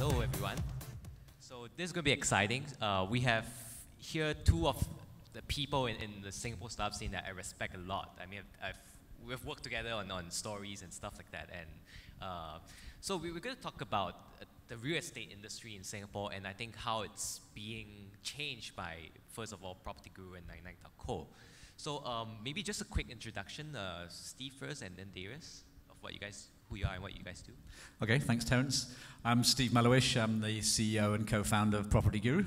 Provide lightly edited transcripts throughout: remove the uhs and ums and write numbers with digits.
Hello, everyone. So this is going to be exciting. We have here two of the people in the Singapore startup scene that I respect a lot. I mean, we've worked together on stories and stuff like that. And so we're going to talk about the real estate industry in Singapore, and I think how it's being changed by, first of all, PropertyGuru and 99.co. So maybe just a quick introduction, Steve first, and then Darius, of who you are and what you guys do. Okay, thanks, Terence. I'm Steve Mellowish. I'm the CEO and co-founder of PropertyGuru.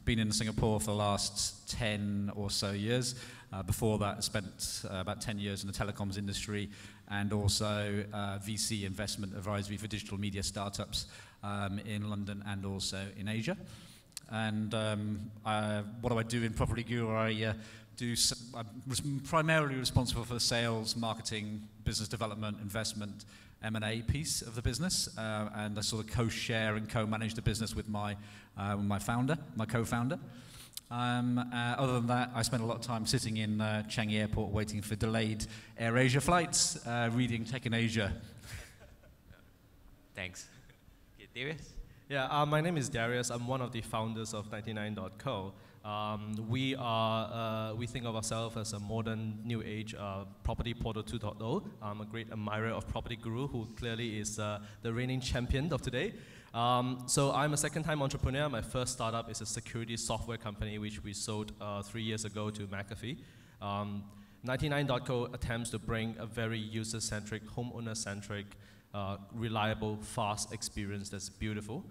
Been in Singapore for the last 10 or so years. Before that, I spent about 10 years in the telecoms industry and also VC investment advisory for digital media startups in London and also in Asia. And what do I do in PropertyGuru? I'm primarily responsible for the sales, marketing, business development, investment, M&A piece of the business, and I sort of co-share and co-manage the business with my co-founder. Other than that, I spend a lot of time sitting in Changi Airport waiting for delayed AirAsia flights, reading Tech in Asia. Thanks. Okay, Darius? Yeah, my name is Darius. I'm one of the founders of 99.co. We think of ourselves as a modern, new age property portal 2.0. I'm a great admirer of PropertyGuru, who clearly is the reigning champion of today. So I'm a second-time entrepreneur. My first startup is a security software company, which we sold 3 years ago to McAfee. 99.co attempts to bring a very user-centric, homeowner-centric, reliable, fast experience that's beautiful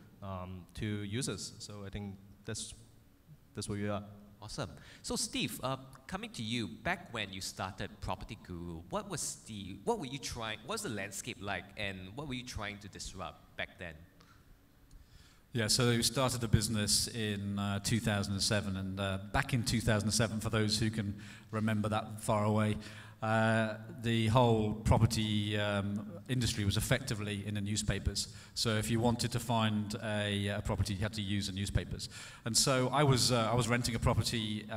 to users. So I think that's where we are. Awesome. So Steve, coming to you, back when you started PropertyGuru, what was the landscape like, and what were you trying to disrupt back then? Yeah, so we started the business in 2007, and back in 2007, for those who can remember that far away, the whole property industry was effectively in the newspapers. So if you wanted to find a property, you had to use the newspapers. And so I was renting a property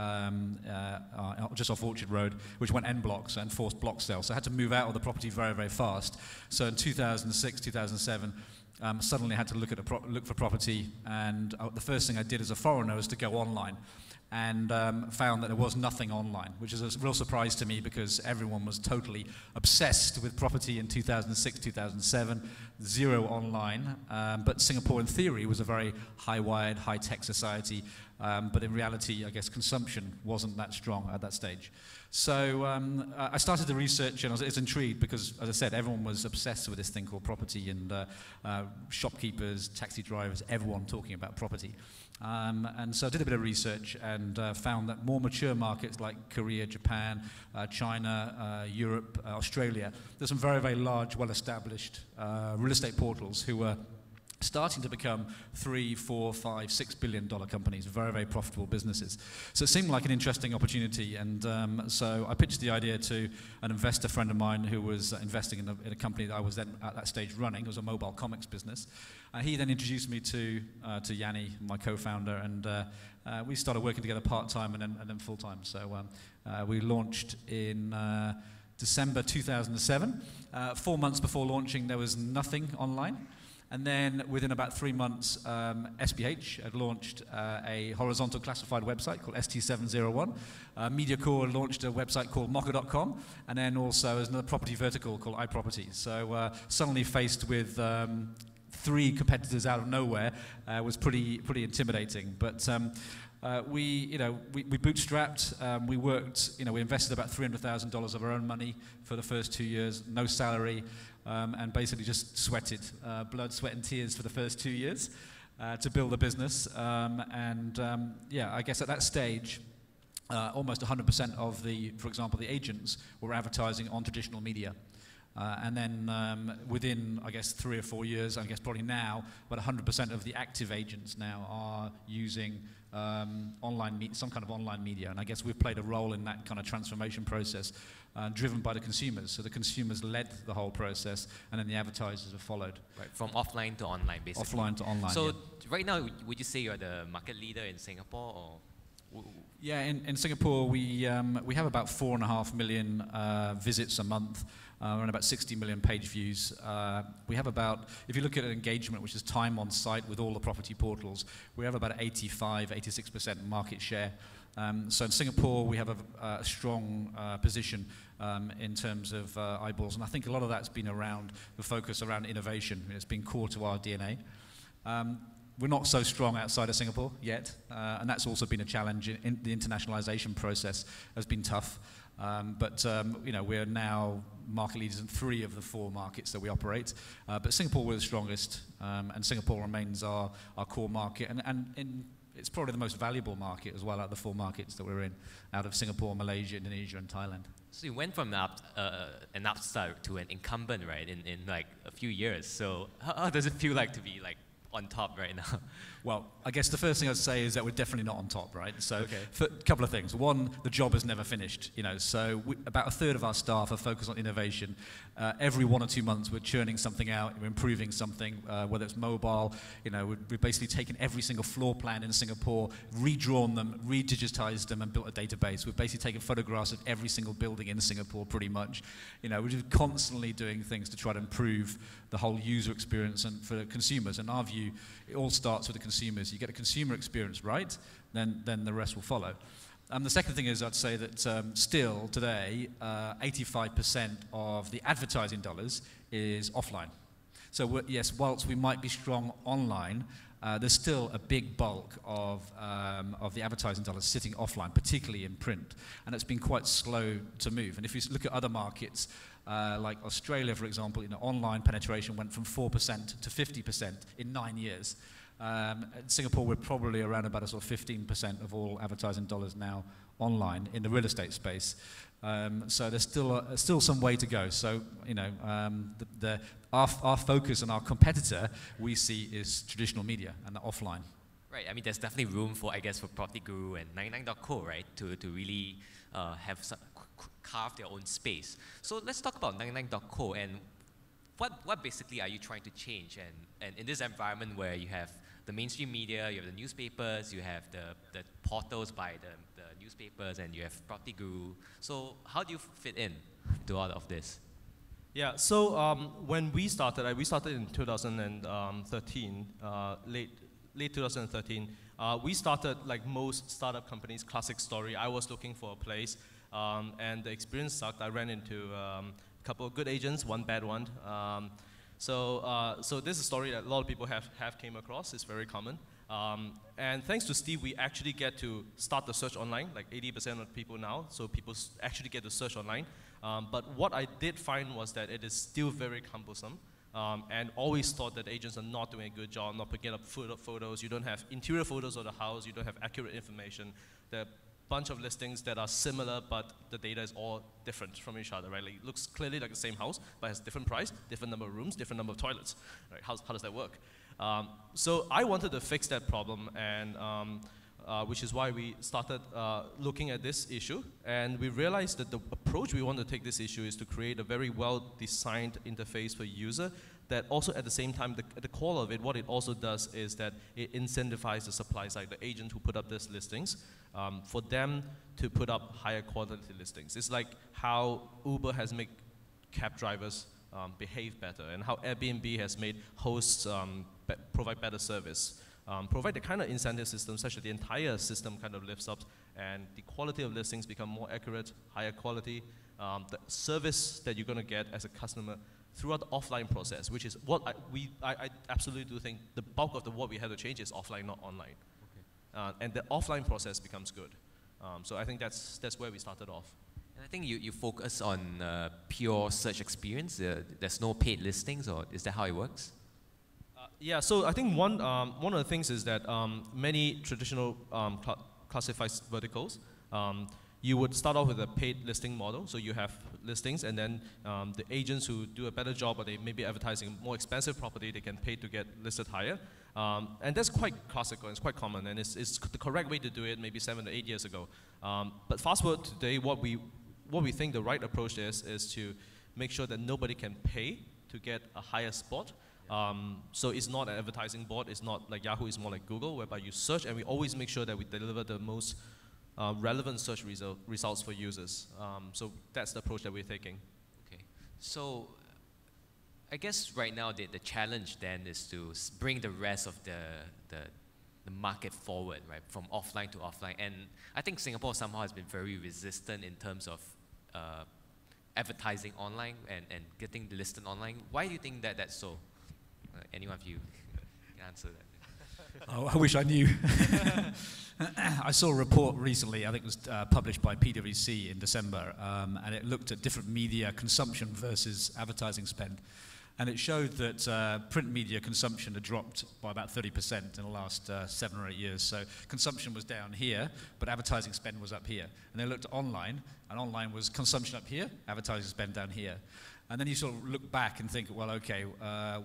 just off Orchard Road, which went en bloc, so enforced block sale. So I had to move out of the property very, very fast. So in 2006, 2007, suddenly I had to look for property, and the first thing I did as a foreigner was to go online. And found that there was nothing online, which is a real surprise to me because everyone was totally obsessed with property in 2006, 2007, zero online. But Singapore, in theory, was a very high-wired, high-tech society. But in reality, I guess consumption wasn't that strong at that stage. So I started the research, and I was intrigued because, as I said, everyone was obsessed with this thing called property, and shopkeepers, taxi drivers, everyone talking about property. And so I did a bit of research and found that more mature markets like Korea, Japan, China, Europe, Australia, there's some very, very large, well-established real estate portals who were starting to become $3, $4, $5, $6 billion companies, very, very profitable businesses. So it seemed like an interesting opportunity, and so I pitched the idea to an investor friend of mine who was investing in a company that I was then at that stage running. It was a mobile comics business. He then introduced me to Yanni, my co-founder, and we started working together part-time and then full-time. So we launched in December 2007. 4 months before launching, there was nothing online. And then within about 3 months, SPH had launched a horizontal classified website called ST701. MediaCore launched a website called Mocha.com, and then also there's another property vertical called iProperty. So suddenly faced with 3 competitors out of nowhere was pretty intimidating. But we bootstrapped. We worked. We invested about $300,000 of our own money for the first 2 years, no salary. And basically just sweated, blood, sweat, and tears for the first 2 years to build a business. Yeah, I guess at that stage, almost 100% of for example, the agents were advertising on traditional media. And then within, I guess, 3 or 4 years, I guess probably now, about 100% of the active agents now are using some kind of online media. And I guess we've played a role in that kind of transformation process, driven by the consumers. So the consumers led the whole process, and then the advertisers have followed. Right, from offline to online, basically. Offline to online, So yeah. right now, would you say you're the market leader in Singapore, or? Yeah, in Singapore, we have about 4.5 million visits a month, and about 60 million page views. We have about, if you look at engagement, which is time on site with all the property portals, we have about 86% market share. So in Singapore, we have a strong position in terms of eyeballs, and I think a lot of that's been around the focus around innovation. It's been core to our DNA. We're not so strong outside of Singapore yet, and that's also been a challenge. The internationalization process has been tough, but you know, we're now market leaders in 3 of the 4 markets that we operate. But Singapore, we're the strongest, and Singapore remains our core market, and it's probably the most valuable market as well out of the 4 markets that we're in, out of Singapore, Malaysia, Indonesia, and Thailand. So you went from an upstart to an incumbent, right, in like a few years. So how does it feel like to be like on top right now? Well, I guess the first thing I'd say is that we're definitely not on top, right? So, Okay. for a couple of things. One, the job is never finished, you know. So, about a third of our staff are focused on innovation. Every 1 or 2 months, we're churning something out, we're improving something, whether it's mobile. You know, we've basically taken every single floor plan in Singapore, redrawn them, redigitized them, and built a database. We've basically taken photographs of every single building in Singapore, pretty much. You know, we're just constantly doing things to try to improve the whole user experience and for consumers. In our view, it all starts with the consumers. You get a consumer experience right, then the rest will follow. The second thing is I'd say that still today, 85% of the advertising dollars is offline. So yes, whilst we might be strong online, there's still a big bulk of the advertising dollars sitting offline, particularly in print, and it's been quite slow to move. And if you look at other markets, like Australia, for example, you know, online penetration went from 4% to 50% in 9 years. In Singapore, we're probably around about a sort of 15% of all advertising dollars now online in the real estate space. So there's still some way to go. So, you know, our focus and our competitor, we see, is traditional media and the offline. Right, I mean, there's definitely room for, I guess, for PropertyGuru and 99.co, right, to really carve their own space. So let's talk about 99.co and what basically are you trying to change? And in this environment where you have the mainstream media, you have the newspapers, you have the portals by the newspapers, and you have PropertyGuru. So how do you fit in to all of this? Yeah, so when we started in 2013, late 2013. We started like most startup companies, classic story. I was looking for a place, and the experience sucked. I ran into a couple of good agents, one bad one. So this is a story that a lot of people have came across. It's very common. And thanks to Steve, we actually get to start the search online, like 80% of people now. So people actually get to search online. But what I did find was that it is still very cumbersome. And always thought that agents are not doing a good job, not picking up photos. You don't have interior photos of the house. You don't have accurate information. There are a bunch of listings that are similar, but the data is all different from each other, right? Like, it looks clearly like the same house, but has different price, different number of rooms, different number of toilets. Right? How does that work? So I wanted to fix that problem, and which is why we started looking at this issue. And we realized that the approach we want to take this issue is to create a very well-designed interface for user that also at the same time, the core of it, what it also does is that it incentivizes the supply side, the agent who put up these listings, for them to put up higher quality listings. It's like how Uber has made cab drivers behave better, and how Airbnb has made hosts provide better service. Provide the kind of incentive system such that the entire system kind of lifts up and the quality of listings become more accurate, higher quality. The service that you're going to get as a customer throughout the offline process, which is what I absolutely do think the bulk of what we have to change is offline, not online. Okay. And the offline process becomes good. So I think that's where we started off. And I think you focus on pure search experience. There's no paid listings, or is that how it works? Yeah, so I think one of the things is that many traditional classified verticals, you would start off with a paid listing model. So you have listings, and then the agents who do a better job, or they may be advertising more expensive property, they can pay to get listed higher. And that's quite classical, it's quite common, and it's the correct way to do it maybe 7 to 8 years ago. But fast forward to today, what we think the right approach is to make sure that nobody can pay to get a higher spot. So it's not an advertising board, it's not like Yahoo, it's more like Google, whereby you search, and we always make sure that we deliver the most relevant search results for users. So that's the approach that we're taking. Okay, so I guess right now the challenge then is to bring the rest of the market forward, right, from offline to offline. And I think Singapore somehow has been very resistant in terms of advertising online and getting listed online. Why do you think that that's so? Anyone of you can answer that? Oh, I wish I knew. I saw a report recently, I think it was published by PwC in December, and it looked at different media consumption versus advertising spend. And it showed that print media consumption had dropped by about 30% in the last 7 or 8 years. So consumption was down here, but advertising spend was up here. And they looked at online, and online was consumption up here, advertising spend down here. And then you sort of look back and think, well, okay,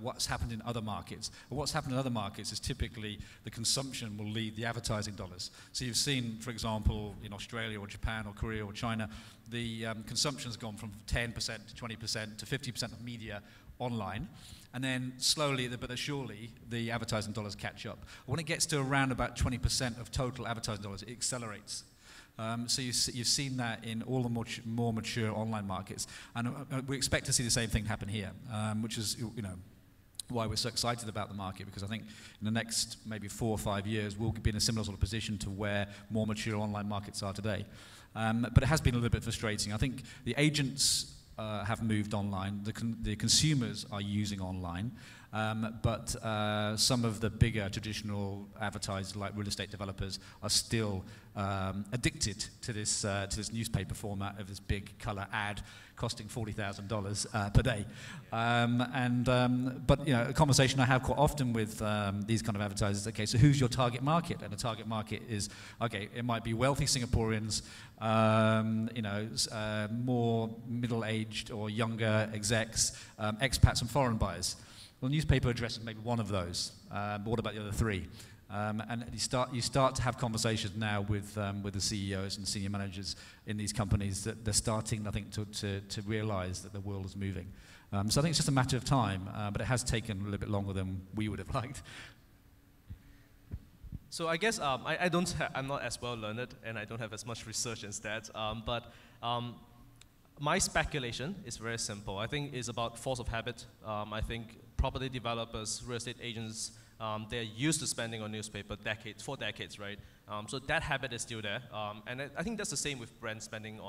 what's happened in other markets? Well, what's happened in other markets is typically the consumption will lead the advertising dollars. So you've seen, for example, in Australia or Japan or Korea or China, the consumption's gone from 10% to 20% to 50% of media online, and then slowly but surely the advertising dollars catch up. When it gets to around about 20% of total advertising dollars, it accelerates. So you've seen that in all the more mature online markets, and we expect to see the same thing happen here, which is why we're so excited about the market, because I think in the next maybe 4 or 5 years we'll be in a similar sort of position to where more mature online markets are today. But it has been a little bit frustrating. I think the agents have moved online. The consumers are using online, but some of the bigger traditional advertisers, like real estate developers, are still addicted to this newspaper format of this big color ad costing $40,000 per day. But a conversation I have quite often with these kind of advertisers. Okay, so who's your target market? And the target market is, okay, it might be wealthy Singaporeans, more middle-aged or younger execs, expats and foreign buyers. Well, newspaper addresses maybe one of those, but what about the other 3? And you start to have conversations now with the CEOs and senior managers in these companies that they're starting, I think, to realize that the world is moving. So I think it's just a matter of time, but it has taken a little bit longer than we would have liked. So I guess I'm not as well learned, and I don't have as much research and stats, but my speculation is very simple. I think it's about force of habit. I think property developers, real estate agents, they're used to spending on newspaper for decades, right? So that habit is still there. And I think that's the same with brand spending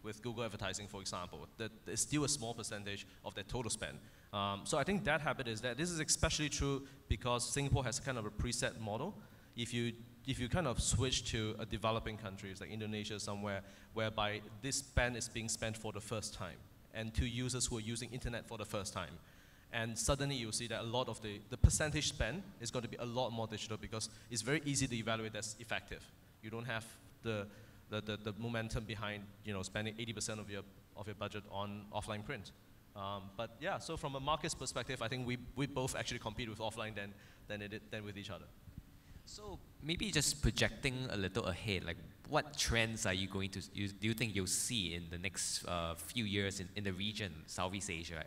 with Google advertising, for example. That is still a small percentage of their total spend. So I think that habit is there. This is especially true because Singapore has kind of a preset model. If you kind of switch to a developing countries like Indonesia somewhere, whereby this spend is being spent for the first time, and to users who are using internet for the first time. And suddenly you'll see that a lot of the percentage spend is going to be a lot more digital because it's very easy to evaluate that's effective. You don't have the momentum behind spending 80% of your budget on offline print. But yeah, so from a market's perspective, I think we both actually compete with offline than with each other. So maybe just projecting a little ahead, like what trends are you going to, do you think you'll see in the next few years in the region, Southeast Asia?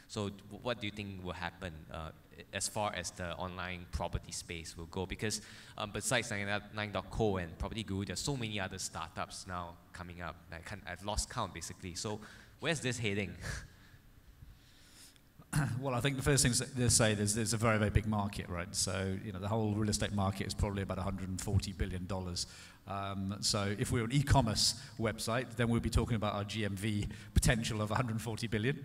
So what do you think will happen as far as the online property space will go? Because besides 99.co and PropertyGuru, there's so many other startups now coming up. I've lost count basically. So where's this heading? Well, I think the first thing to say is there's a very, very big market, right? So, the whole real estate market is probably about $140 billion. So if we're an e-commerce website, then we'll be talking about our GMV potential of 140 billion.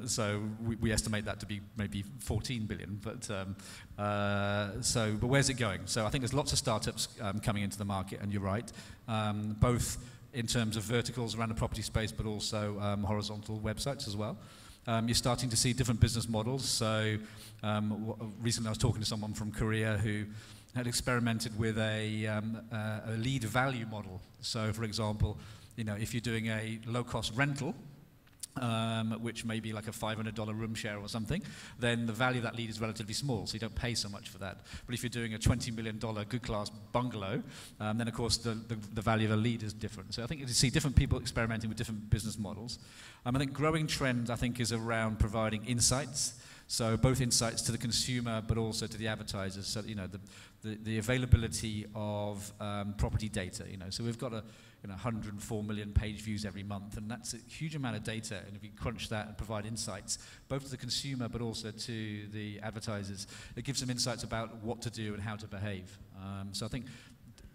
So we estimate that to be maybe 14 billion. But where's it going? So I think there's lots of startups coming into the market, and you're right, both in terms of verticals around the property space, but also horizontal websites as well. You're starting to see different business models. So recently I was talking to someone from Korea who had experimented with a lead value model. So for example, if you're doing a low-cost rental, which may be like a $500 room share or something, then the value of that lead is relatively small, so you don't pay so much for that. But if you're doing a $20 million good-class bungalow, then of course the value of a lead is different. So I think you see different people experimenting with different business models. I think growing trend, I think, is around providing insights. So both insights to the consumer, but also to the advertisers. So the availability of property data. So we've got 104 million page views every month, and that's a huge amount of data. And if you crunch that and provide insights, both to the consumer, but also to the advertisers, it gives them insights about what to do and how to behave. So I think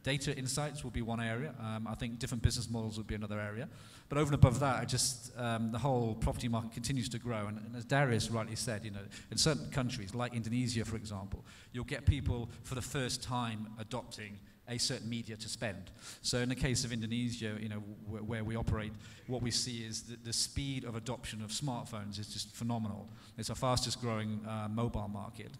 data insights will be one area. I think different business models will be another area. But over and above that, the whole property market continues to grow. And as Darius rightly said, in certain countries, like Indonesia, for example, you'll get people for the first time adopting a certain media to spend. So in the case of Indonesia, where we operate, what we see is the speed of adoption of smartphones is just phenomenal. It's our fastest growing mobile market.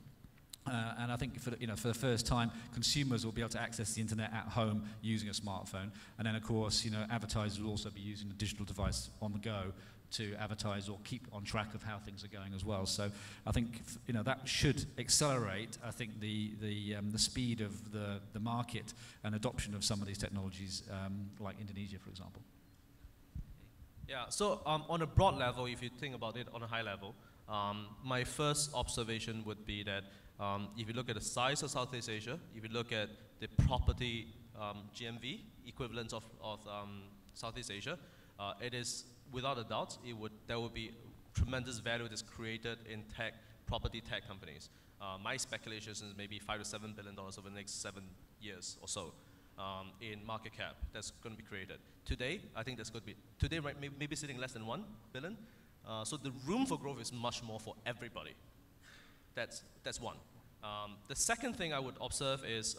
And I think for the first time, consumers will be able to access the internet at home using a smartphone. And then, of course, advertisers will also be using a digital device on the go to advertise or keep on track of how things are going as well. So I think that should accelerate, I think, the speed of the market and adoption of some of these technologies, like Indonesia, for example. Yeah, so on a broad level, if you think about it on a high level, my first observation would be that if you look at the size of Southeast Asia, if you look at the property GMV equivalent of Southeast Asia, it is, without a doubt, there would be tremendous value that's created in property tech companies. My speculation is maybe $5 to $7 billion over the next 7 years or so in market cap that's going to be created. Today, I think that's going to be, today right, maybe sitting less than $1 billion. So the room for growth is much more for everybody. That's one. The second thing I would observe is,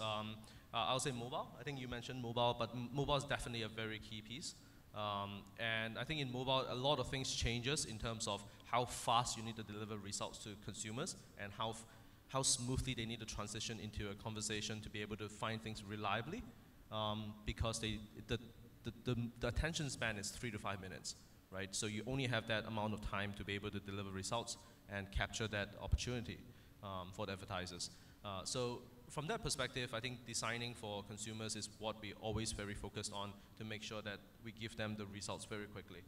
I'll say mobile. I think you mentioned mobile, but mobile is definitely a very key piece. And I think in mobile, a lot of things changes in terms of how fast you need to deliver results to consumers and how smoothly they need to transition into a conversation to be able to find things reliably, because the attention span is 3 to 5 minutes, right? So you only have that amount of time to be able to deliver results and capture that opportunity for the advertisers. So from that perspective, I think designing for consumers is what we always very focused on to make sure that we give them the results very quickly.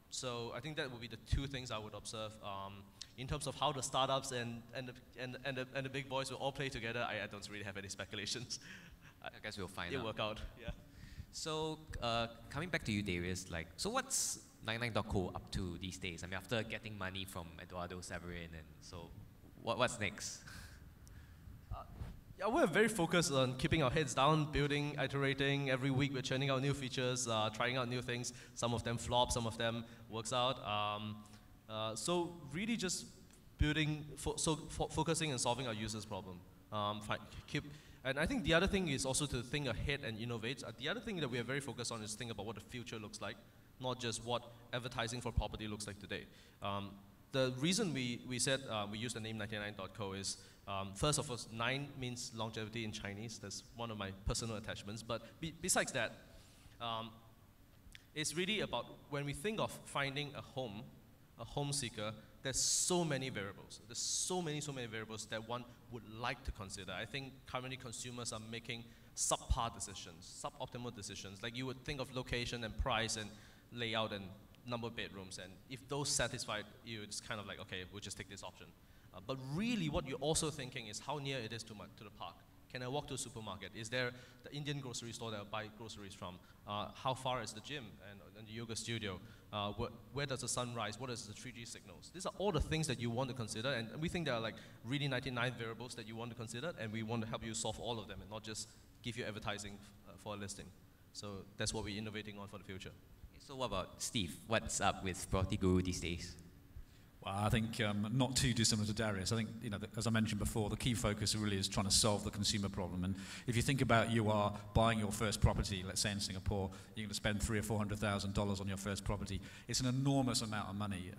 So I think that would be the two things I would observe. In terms of how the startups and the big boys will all play together, I don't really have any speculations. I guess we'll find out. It'll work out, yeah. So coming back to you, Darius, so what's 99.co up to these days? I mean, after getting money from Eduardo Severin, and so what's next? Yeah, we're very focused on keeping our heads down, building, iterating. Every week we're churning out new features, trying out new things. Some of them flop, some of them works out. So really just building, focusing and solving our users' problem. And I think the other thing is also to think ahead and innovate. The other thing that we are very focused on is think about what the future looks like, not just what advertising for property looks like today. The reason we said we use the name 99.co is, first of all, 9 means longevity in Chinese. That's one of my personal attachments. But besides that, it's really about when we think of finding a home seeker, there's so many variables. There's so many variables that one would like to consider. I think currently consumers are making subpar decisions, suboptimal decisions. Like you would think of location and price and layout and number of bedrooms, and if those satisfy you, it's kind of like, okay, we'll just take this option. But really what you're also thinking is how near it is to the park. Can I walk to a supermarket? Is there the Indian grocery store that I buy groceries from? How far is the gym and the yoga studio? Where does the sun rise? What is the 3G signals? These are all the things that you want to consider, and we think there are like really 99 variables that you want to consider, and we want to help you solve all of them and not just give you advertising for a listing. So that's what we're innovating on for the future. So what about Steve? What's up with PropertyGuru these days? Well, I think not too dissimilar to Darius. I think, as I mentioned before, the key focus really is trying to solve the consumer problem. And if you think about you are buying your first property, let's say in Singapore, you're going to spend $300,000 or $400,000 on your first property. It's an enormous amount of money.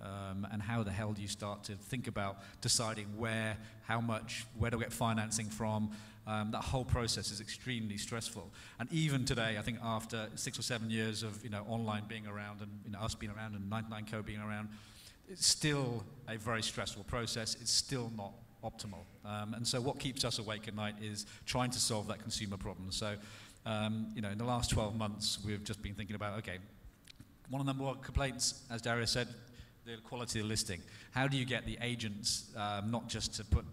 And how the hell do you start to think about deciding where, how much, where to get financing from? That whole process is extremely stressful. And even today, I think after 6 or 7 years of online being around and us being around and 99.co being around, it's still a very stressful process. It's still not optimal. And so what keeps us awake at night is trying to solve that consumer problem. So, in the last 12 months, we've just been thinking about, okay, one of the number one complaints, as Darius said, the quality of the listing. How do you get the agents not just to put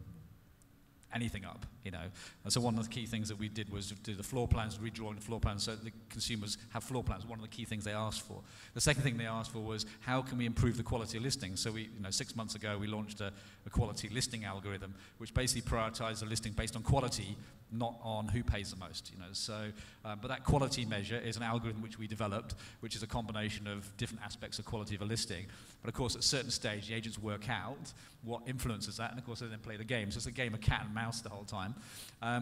anything up, you know? And so one of the key things that we did was do the floor plans, redrawing the floor plans so the consumers have floor plans. One of the key things they asked for. The second thing they asked for was how can we improve the quality of listings? So we, you know, 6 months ago we launched a quality listing algorithm, which basically prioritizes the listing based on quality, not on who pays the most, you know. So, but that quality measure is an algorithm which we developed, which is a combination of different aspects of quality of a listing. But of course, at a certain stage, the agents work out what influences that, and of course, they then play the game. So it's a game of cat and mouse the whole time.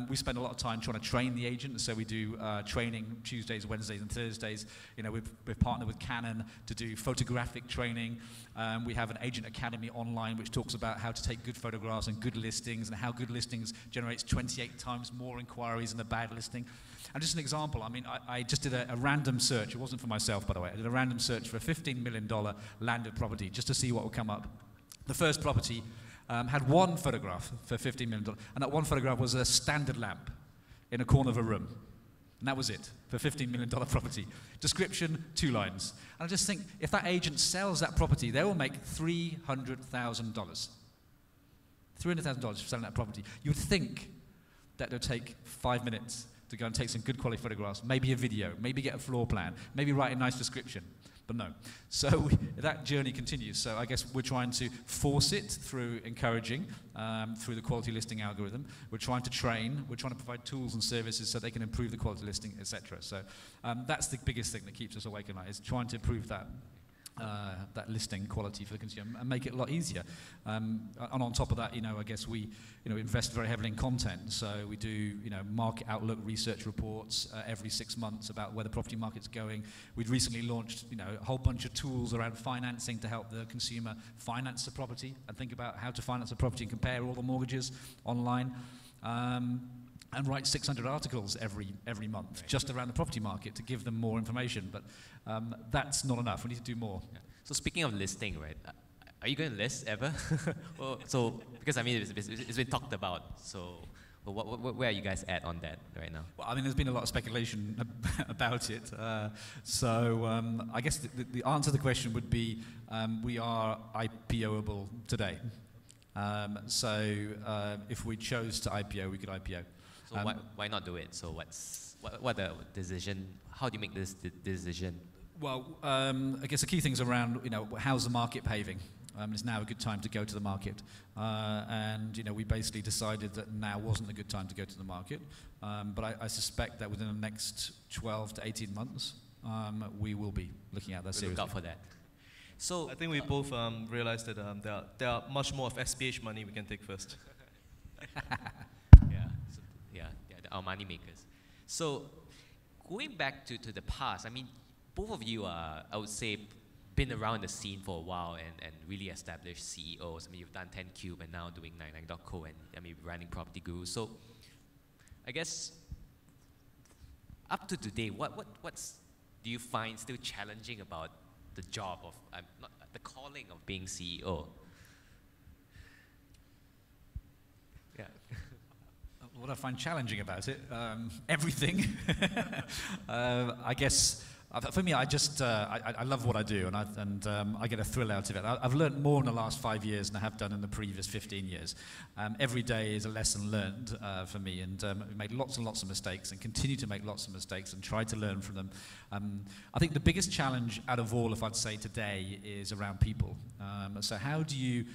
We spend a lot of time trying to train the agent, so we do training Tuesdays, Wednesdays, and Thursdays. You know, we've partnered with Canon to do photographic training. We have an agent academy online which talks about how to take good photographs and good listings, and how good listings generates 28 times more inquiries than a bad listing. And just an example, I mean, I just did a random search. It wasn't for myself, by the way. I did a random search for a $15 million landed property just to see what would come up. The first property had one photograph for $15 million, and that one photograph was a standard lamp in a corner of a room. And that was it for $15 million property. Description, 2 lines. And I just think, if that agent sells that property, they will make $300,000. $300,000 for selling that property. You would think that it would take 5 minutes to go and take some good quality photographs, maybe a video, maybe get a floor plan, maybe write a nice description. But no. So that journey continues. So I guess we're trying to force it through encouraging, through the quality listing algorithm. We're trying to train. We're trying to provide tools and services so they can improve the quality listing, etc. So that's the biggest thing that keeps us awake at night, is trying to improve that listing quality for the consumer and make it a lot easier. And on top of that, you know, I guess we, you know, invest very heavily in content. So we do, you know, market outlook research reports every 6 months about where the property market's going. We'd recently launched, you know, a whole bunch of tools around financing to help the consumer finance a property and think about how to finance a property and compare all the mortgages online. And write 600 articles every month just around the property market to give them more information. But that's not enough. We need to do more. Yeah. So speaking of listing, right? Are you going to list ever? Well, so because I mean it's been talked about. So where are you guys at on that right now? Well, I mean, there's been a lot of speculation about it. I guess the answer to the question would be we are IPO-able today. If we chose to IPO, we could IPO. So why not do it? So what the decision? How do you make this decision? Well, I guess the key things around, you know, how's the market behaving? It's now a good time to go to the market, and you know, we basically decided that now wasn't a good time to go to the market. But I suspect that within the next 12 to 18 months, we will be looking at that seriously. Look out for that. So I think we both realized that there are much more of SPH money we can take first. Our money makers. So going back to the past, I mean, both of you are, I would say, been around the scene for a while and really established CEOs. I mean, you've done 10Cube and now doing 99.co and I mean, running PropertyGuru. So I guess up to today, what's do you find still challenging about the job of, the calling of being CEO? Yeah. What I find challenging about it, everything. I guess for me, I love what I do, and I get a thrill out of it. I've learned more in the last 5 years than I have done in the previous 15 years. Every day is a lesson learned for me, and we made lots and lots of mistakes and continue to make lots of mistakes and try to learn from them. I think the biggest challenge out of all, if I'd say today, is around people. So how do you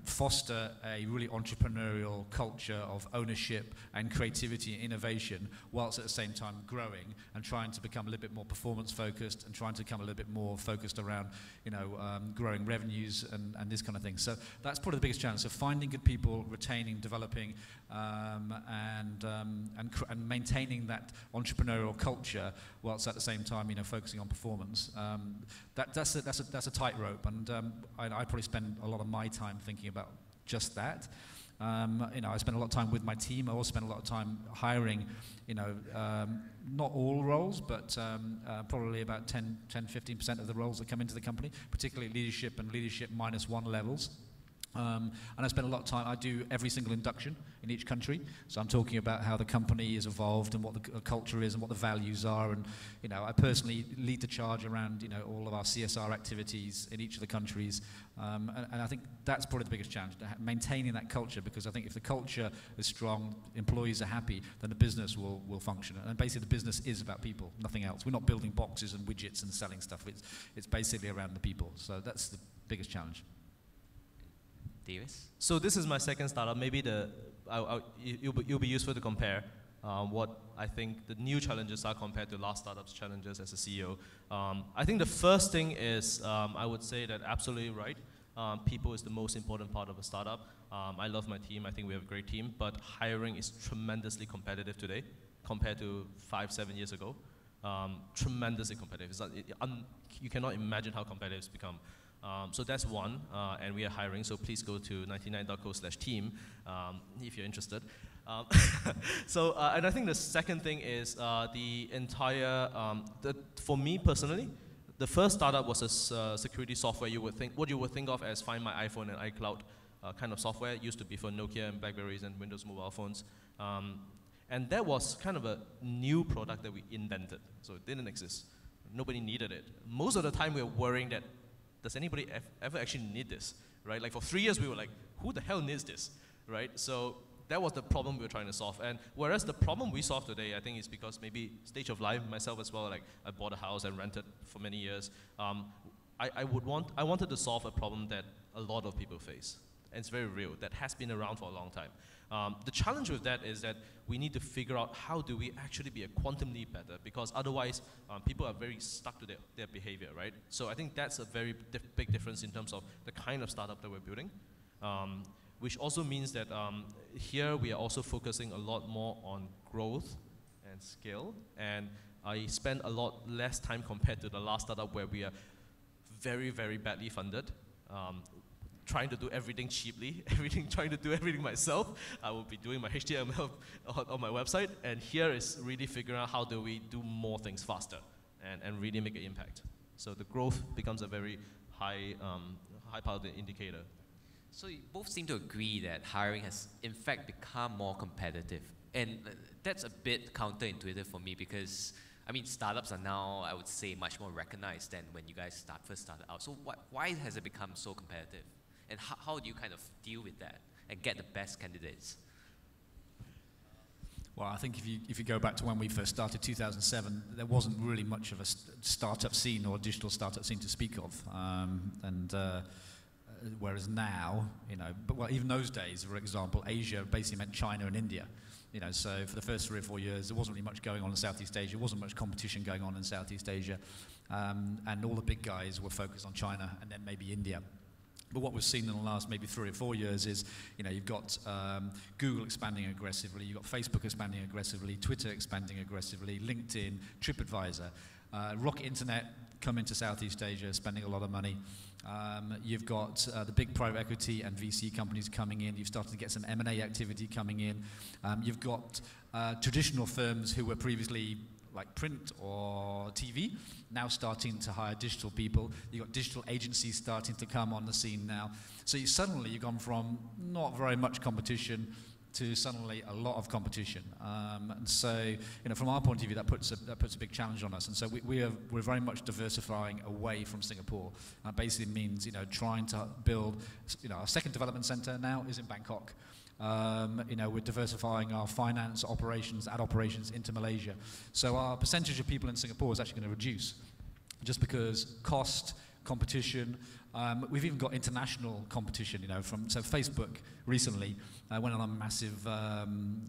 foster a really entrepreneurial culture of ownership and creativity and innovation, whilst at the same time growing and trying to become a little bit more performance focused and trying to become a little bit more focused around, you know, growing revenues and this kind of thing. So that's probably the biggest challenge. So finding good people, retaining, developing, and maintaining that entrepreneurial culture, whilst at the same time, you know, focusing on performance. That's a tightrope, and I probably spend a lot of my time thinking about just that. You know, I spend a lot of time with my team. I also spend a lot of time hiring, you know, not all roles, but probably about 10-15% of the roles that come into the company, particularly leadership and leadership -1 levels. And I spend a lot of time, I do every single induction in each country. So I'm talking about how the company is evolved and what the culture is and what the values are. And, I personally lead the charge around, all of our CSR activities in each of the countries. And I think that's probably the biggest challenge, maintaining that culture, because I think if the culture is strong, employees are happy, then the business will function. And basically the business is about people, nothing else. We're not building boxes and widgets and selling stuff. It's basically around the people. So that's the biggest challenge. So this is my second startup. Maybe it'll be useful to compare what I think the new challenges are compared to last startup's challenges as a CEO. I think the first thing is I would say that absolutely right. People is the most important part of a startup. I love my team. I think we have a great team. But hiring is tremendously competitive today compared to 5-7 years ago. Tremendously competitive. You cannot imagine how competitive it's become. So that's one, and we are hiring, so please go to 99.co/team if you're interested. And I think the second thing is the entire, for me personally, the first startup was a security software what you would think of as Find My iPhone and iCloud kind of software. It used to be for Nokia and Blackberries and Windows mobile phones. And that was kind of a new product that we invented, so it didn't exist. Nobody needed it. Most of the time we were worrying that, does anybody ever actually need this, right? Like for 3 years we were like, who the hell needs this, right? So that was the problem we were trying to solve. And whereas the problem we solve today, I think is because maybe stage of life, myself as well, like I bought a house and rented for many years. I wanted to solve a problem that a lot of people face. And it's very real, that has been around for a long time. The challenge with that is that we need to figure out how do we actually be a quantum leap better, because otherwise people are very stuck to their behavior, right? So I think that's a very big difference in terms of the kind of startup that we're building, which also means that here we are also focusing a lot more on growth and scale, and I spend a lot less time compared to the last startup where we are very, very badly funded. Trying to do everything cheaply, trying to do everything myself. I will be doing my HTML on my website, and here is really figuring out how do we do more things faster and really make an impact. So the growth becomes a very high part of the indicator. So you both seem to agree that hiring has in fact become more competitive, and that's a bit counterintuitive for me, because I mean, startups are now, I would say, much more recognized than when you guys first started out. So why has it become so competitive? And how do you kind of deal with that and get the best candidates? Well, I think if you go back to when we first started, 2007, there wasn't really much of a startup scene or a digital startup scene to speak of. Whereas now, even those days, for example, Asia basically meant China and India. So for the first 3 or 4 years, there wasn't really much going on in Southeast Asia. There wasn't much competition going on in Southeast Asia. And all the big guys were focused on China and then maybe India. But what we've seen in the last maybe 3 or 4 years is, you've got Google expanding aggressively, you've got Facebook expanding aggressively, Twitter expanding aggressively, LinkedIn, TripAdvisor, Rocket Internet coming to Southeast Asia, spending a lot of money. You've got the big private equity and VC companies coming in. You've started to get some M&A activity coming in. You've got traditional firms who were previously like print or TV, now starting to hire digital people. You've got digital agencies starting to come on the scene now. So you've gone from not very much competition to suddenly a lot of competition. And so, from our point of view, that puts a big challenge on us. And so we're very much diversifying away from Singapore. That basically means, trying to build, our second development center now is in Bangkok. We're diversifying our finance operations, ad operations into Malaysia. So our percentage of people in Singapore is actually going to reduce, just because cost, competition. We've even got international competition, so Facebook recently went on a massive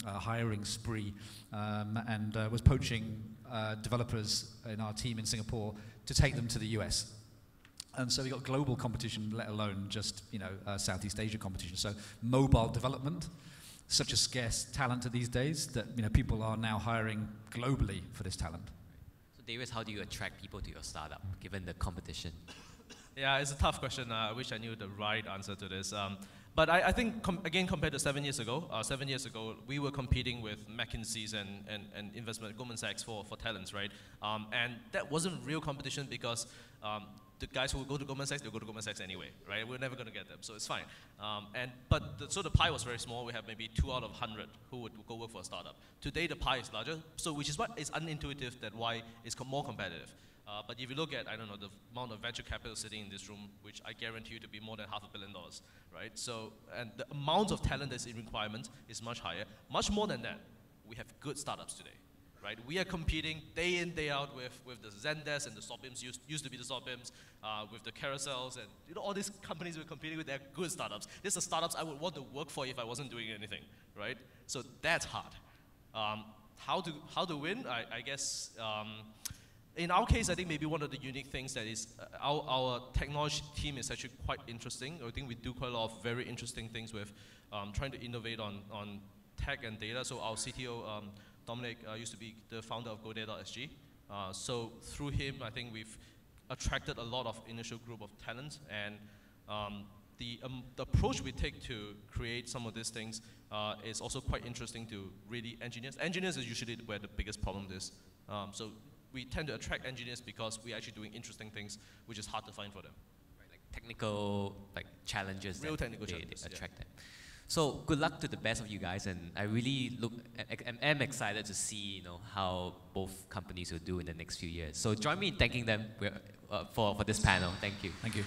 hiring spree and was poaching developers in our team in Singapore to take them to the US. And so we've got global competition, let alone just, Southeast Asia competition. So mobile development, such a scarce talent these days that, people are now hiring globally for this talent. So Darius, how do you attract people to your startup, given the competition? Yeah, it's a tough question. I wish I knew the right answer to this. But I think, again, compared to 7 years ago, we were competing with McKinsey's and investment, Goldman Sachs for talents, right? And that wasn't real competition because the guys who will go to Goldman Sachs, they'll go to Goldman Sachs anyway, right? We're never going to get them, so it's fine. So the pie was very small. We have maybe 2 out of 100 who would go work for a startup. Today, the pie is larger, so which is what is unintuitive that why it's more competitive. But if you look at, I don't know, the amount of venture capital sitting in this room, which I guarantee you to be more than $500 million, right? So, and the amount of talent that's in requirement is much higher. Much more than that, we have good startups today, right? We are competing day in, day out with the Zendesk and the Sopims, used to be the Sopims, with the Carousels, and all these companies we're competing with, they're good startups. These are startups I would want to work for if I wasn't doing anything, right? So that's hard. How to win? I guess, in our case, I think maybe one of the unique things that is our technology team is actually quite interesting. I think we do quite a lot of very interesting things with trying to innovate on tech and data. So our CTO, Dominic, used to be the founder of GoDaddy.sg. So through him, I think we've attracted a lot of initial group of talent, and the approach we take to create some of these things is also quite interesting to really engineers. Engineers is usually where the biggest problem is. So we tend to attract engineers because we're actually doing interesting things, which is hard to find for them. Right, like technical challenges. Real that technical they challenges, attract them. So good luck to the best of you guys, and I really am excited to see how both companies will do in the next few years. So join me in thanking them for this panel. Thank you. Thank you.